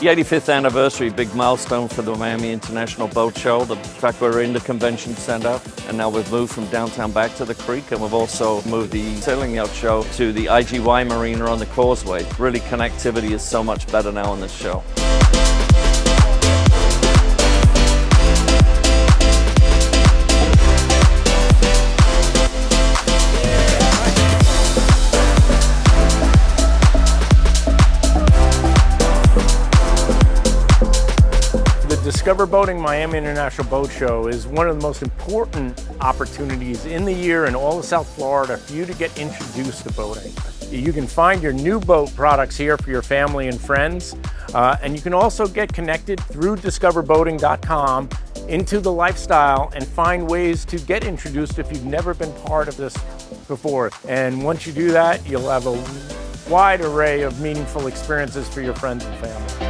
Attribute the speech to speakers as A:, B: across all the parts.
A: The 85th anniversary, big milestone for the Miami International Boat Show. The fact we're in the convention center, and now we've moved from downtown back to the creek, and we've also moved the sailing yacht show to the IGY Marina on the causeway. Really, connectivity is so much better now on this show.
B: Discover Boating Miami International Boat Show is one of the most important opportunities in the year in all of South Florida for you to get introduced to boating. You can find your new boat products here for your family and friends, and you can also get connected through discoverboating.com into the lifestyle and find ways to get introduced if you've never been part of this before. And once you do that, you'll have a wide array of meaningful experiences for your friends and family.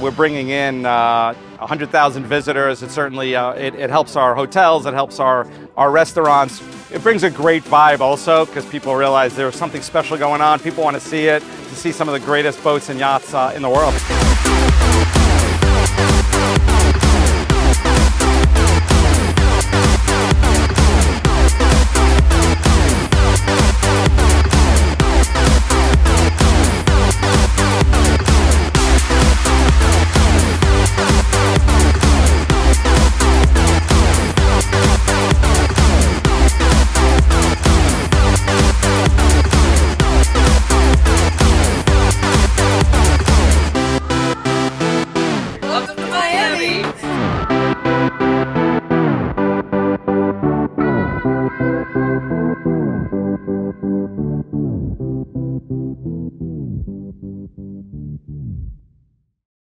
C: We're bringing in 100,000 visitors. It certainly it helps our hotels, it helps our restaurants. It brings a great vibe also because people realize there's something special going on. People want to see it, to see some of the greatest boats and yachts in the world.
D: Miami.